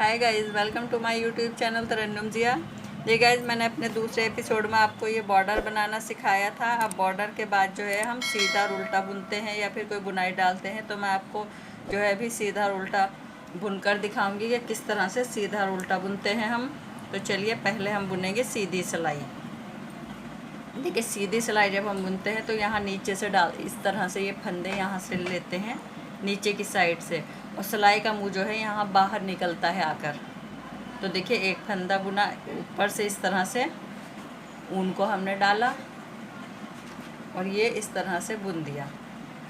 Hi guys, welcome to my YouTube channel Tarannum Zia. ये guys, मैंने अपने दूसरे एपिसोड में आपको ये बॉर्डर बनाना सिखाया था। अब बॉर्डर के बाद जो है हम सीधा और उल्टा बुनते हैं या फिर कोई बुनाई डालते हैं, तो मैं आपको जो है अभी सीधा और उल्टा बुनकर दिखाऊंगी कि किस तरह से सीधा और उल्टा बुनते हैं हम। तो चलिए, पहले हम बुनेंगे सीधी सिलाई। देखिए, सीधी सिलाई जब हम बुनते हैं तो यहाँ नीचे से डाल, इस तरह से ये फंदे यहाँ से लेते हैं नीचे की साइड से, और सिलाई का मुँह जो है यहाँ बाहर निकलता है आकर। तो देखिए, एक फंदा बुना ऊपर से इस तरह से ऊन को हमने डाला और ये इस तरह से बुन दिया।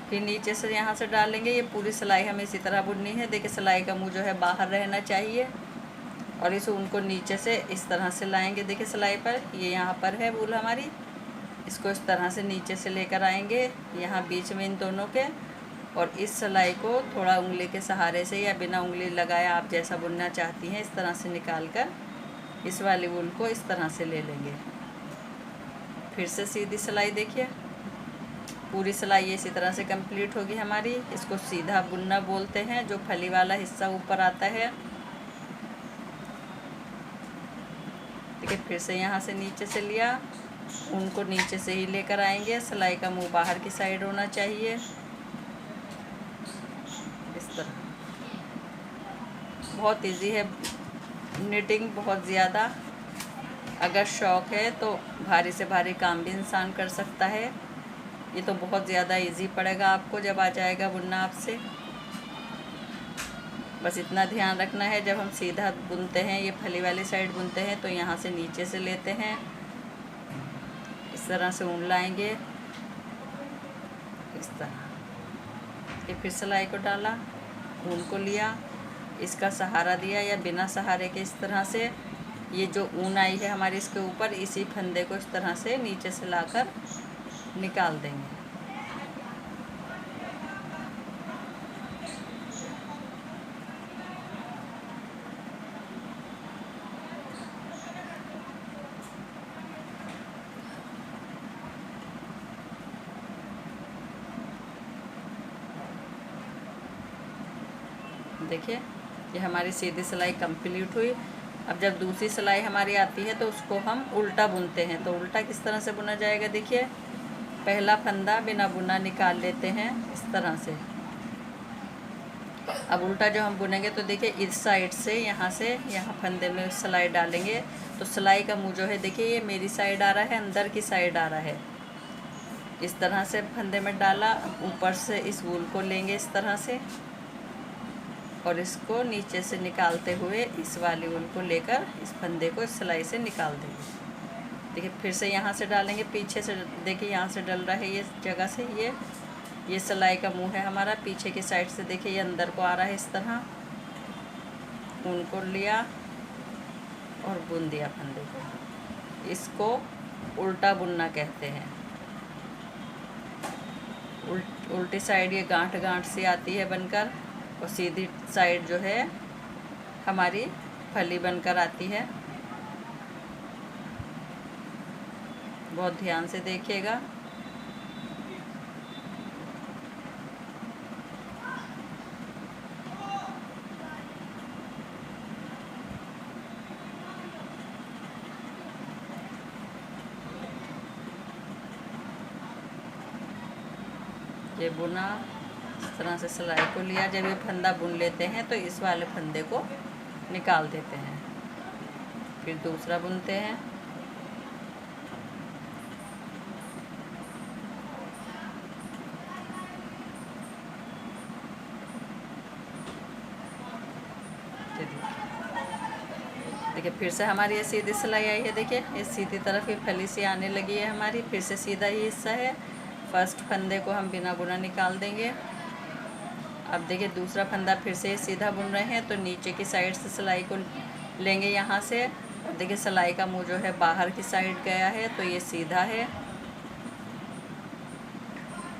फिर नीचे से यहाँ से डालेंगे। ये पूरी सिलाई हमें इसी तरह बुननी है। देखिए, सिलाई का मुँह जो है बाहर रहना चाहिए और इस ऊन को नीचे से इस तरह से लाएंगे। देखिए, सिलाई पर ये यहाँ पर है वूल हमारी, इसको इस तरह से नीचे से लेकर आएंगे यहाँ बीच में इन दोनों के, और इस सिलाई को थोड़ा उंगली के सहारे से या बिना उंगली लगाए, आप जैसा बुनना चाहती हैं, इस तरह से निकाल कर इस वाली वूल को इस तरह से ले लेंगे। फिर से सीधी सिलाई, देखिए पूरी सिलाई ये इसी तरह से कंप्लीट होगी हमारी। इसको सीधा बुनना बोलते हैं, जो फली वाला हिस्सा ऊपर आता है। देखिए, फिर से यहाँ से नीचे से लिया, ऊन को नीचे से ही लेकर आएंगे। सिलाई का मुँह बाहर की साइड होना चाहिए, इस तरह। बहुत इजी है निटिंग, बहुत ज़्यादा। अगर शौक़ है तो भारी से भारी काम भी इंसान कर सकता है। ये तो बहुत ज़्यादा इजी पड़ेगा आपको जब आ जाएगा बुनना आपसे। बस इतना ध्यान रखना है, जब हम सीधा बुनते हैं, ये फली वाली साइड बुनते हैं, तो यहाँ से नीचे से लेते हैं, इस तरह से ऊन लाएंगे, इस तरह। ये फिर सिलाई को डाला, ऊन को लिया, इसका सहारा दिया या बिना सहारे के इस तरह से ये जो ऊन आई है हमारे इसके ऊपर, इसी फंदे को इस तरह से नीचे से लाकर निकाल देंगे। देखिए, ये हमारी सीधी सिलाई कंप्लीट हुई। अब जब दूसरी सिलाई हमारी आती है तो उसको हम उल्टा बुनते हैं। तो उल्टा किस तरह से बुना जाएगा, देखिए पहला फंदा बिना बुना निकाल लेते हैं इस तरह से। अब उल्टा जो हम बुनेंगे तो देखिए, इस साइड से यहाँ फंदे में सिलाई डालेंगे, तो सिलाई का मुँह जो है देखिए ये मेरी साइड आ रहा है, अंदर की साइड आ रहा है। इस तरह से फंदे में डाला, ऊपर से इस वूल को लेंगे इस तरह से, और इसको नीचे से निकालते हुए इस वाली ऊन को लेकर इस फंदे को इस सिलाई से निकाल देंगे। देखिए, फिर से यहाँ से डालेंगे, पीछे से देखिए यहाँ से डल रहा है ये जगह से। ये सिलाई का मुंह है हमारा, पीछे की साइड से देखिए ये अंदर को आ रहा है। इस तरह ऊन को लिया और बुन दिया फंदे को। इसको उल्टा बुनना कहते हैं। उल्टी साइड ये गांठ गांठ सी आती है बनकर, और सीधी साइड जो है हमारी फली बनकर आती है। बहुत ध्यान से देखिएगा। ये बुना, इस तरह से सिलाई को लिया। जब ये फंदा बुन लेते हैं तो इस वाले फंदे को निकाल देते हैं, फिर दूसरा बुनते हैं। देखिए, फिर से हमारी ये सीधी सिलाई आई है। देखिए, ये सीधी तरफ ये फली सी आने लगी है हमारी। फिर से सीधा ही हिस्सा है, फर्स्ट फंदे को हम बिना बुना निकाल देंगे। अब देखिए, दूसरा फंदा फिर से सीधा बुन रहे हैं, तो नीचे की साइड से सिलाई को लेंगे यहाँ से, और देखिए सिलाई का मुँह जो है बाहर की साइड गया है, तो ये सीधा है।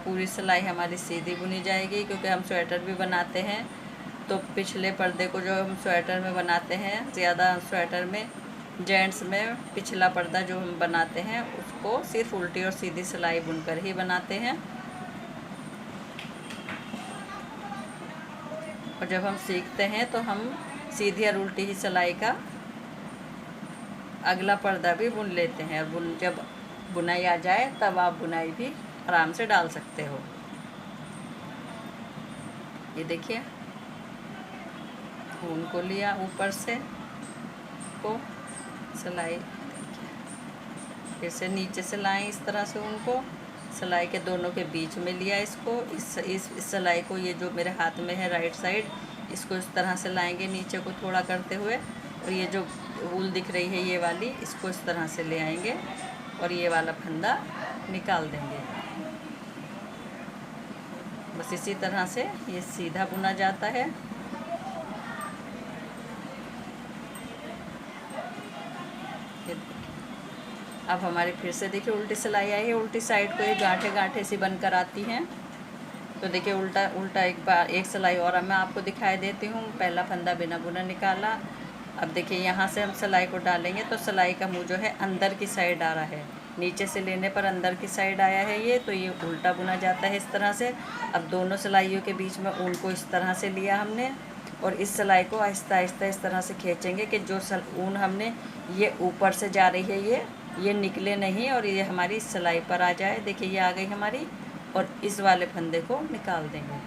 पूरी सिलाई हमारी सीधी बुनी जाएगी, क्योंकि हम स्वेटर भी बनाते हैं, तो पिछले पर्दे को जो हम स्वेटर में बनाते हैं, ज़्यादा स्वेटर में जेंट्स में पिछला पर्दा जो हम बनाते हैं उसको सिर्फ उल्टी और सीधी सिलाई बुनकर ही बनाते हैं। और जब हम सीखते हैं तो हम सीधी और उल्टी ही सिलाई का अगला पर्दा भी बुन लेते हैं। और जब बुनाई आ जाए तब आप बुनाई भी आराम से डाल सकते हो। ये देखिए, ऊन को लिया ऊपर से को सिलाई, फिर से नीचे से लाएं इस तरह से उनको सिलाई के दोनों के बीच में लिया इसको। इस सिलाई को, ये जो मेरे हाथ में है राइट साइड, इसको इस तरह से लाएंगे नीचे को थोड़ा करते हुए, और ये जो ऊल दिख रही है ये वाली, इसको इस तरह से ले आएंगे और ये वाला फंदा निकाल देंगे। बस इसी तरह से ये सीधा बुना जाता है। अब हमारी फिर से देखिए उल्टी सिलाई आई है। उल्टी साइड को ये गांठे गांठे सी बनकर आती हैं। तो देखिए उल्टा उल्टा एक बार एक सिलाई और मैं आपको दिखाई देती हूँ। पहला फंदा बिना बुना निकाला। अब देखिए यहाँ से हम सिलाई को डालेंगे तो सिलाई का मुँह जो है अंदर की साइड आ रहा है, नीचे से लेने पर अंदर की साइड आया है ये, तो ये उल्टा बुना जाता है इस तरह से। अब दोनों सिलाइयों के बीच में ऊन को इस तरह से लिया हमने, और इस सिलाई को आहिस्ता आहिस्ता इस तरह से खींचेंगे कि जो ऊन हमने ये ऊपर से जा रही है ये निकले नहीं और ये हमारी सिलाई पर आ जाए। देखिए ये आ गई हमारी, और इस वाले फंदे को निकाल देंगे।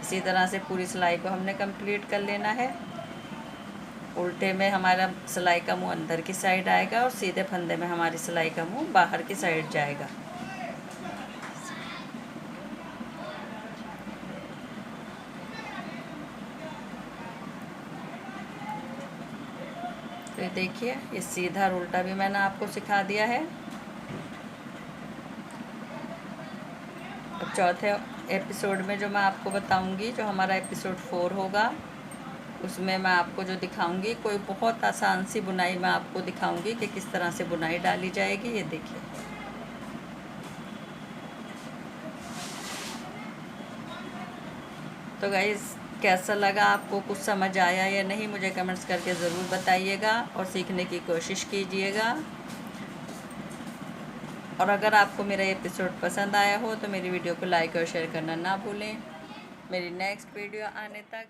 इसी तरह से पूरी सिलाई को हमने कंप्लीट कर लेना है। उल्टे में हमारा सिलाई का मुंह अंदर की साइड आएगा और सीधे फंदे में हमारी सिलाई का मुंह बाहर की साइड जाएगा। तो देखिए ये सीधा और उल्टा भी मैंने आपको सिखा दिया है। अब चौथे एपिसोड में जो मैं आपको बताऊंगी, जो हमारा एपिसोड 4 होगा, उसमें मैं आपको जो दिखाऊंगी, कोई बहुत आसान सी बुनाई मैं आपको दिखाऊंगी कि किस तरह से बुनाई डाली जाएगी। ये देखिए, तो गाइस कैसा लगा आपको, कुछ समझ आया या नहीं, मुझे कमेंट्स करके ज़रूर बताइएगा और सीखने की कोशिश कीजिएगा। और अगर आपको मेरा एपिसोड पसंद आया हो तो मेरी वीडियो को लाइक और शेयर करना ना भूलें। मेरी नेक्स्ट वीडियो आने तक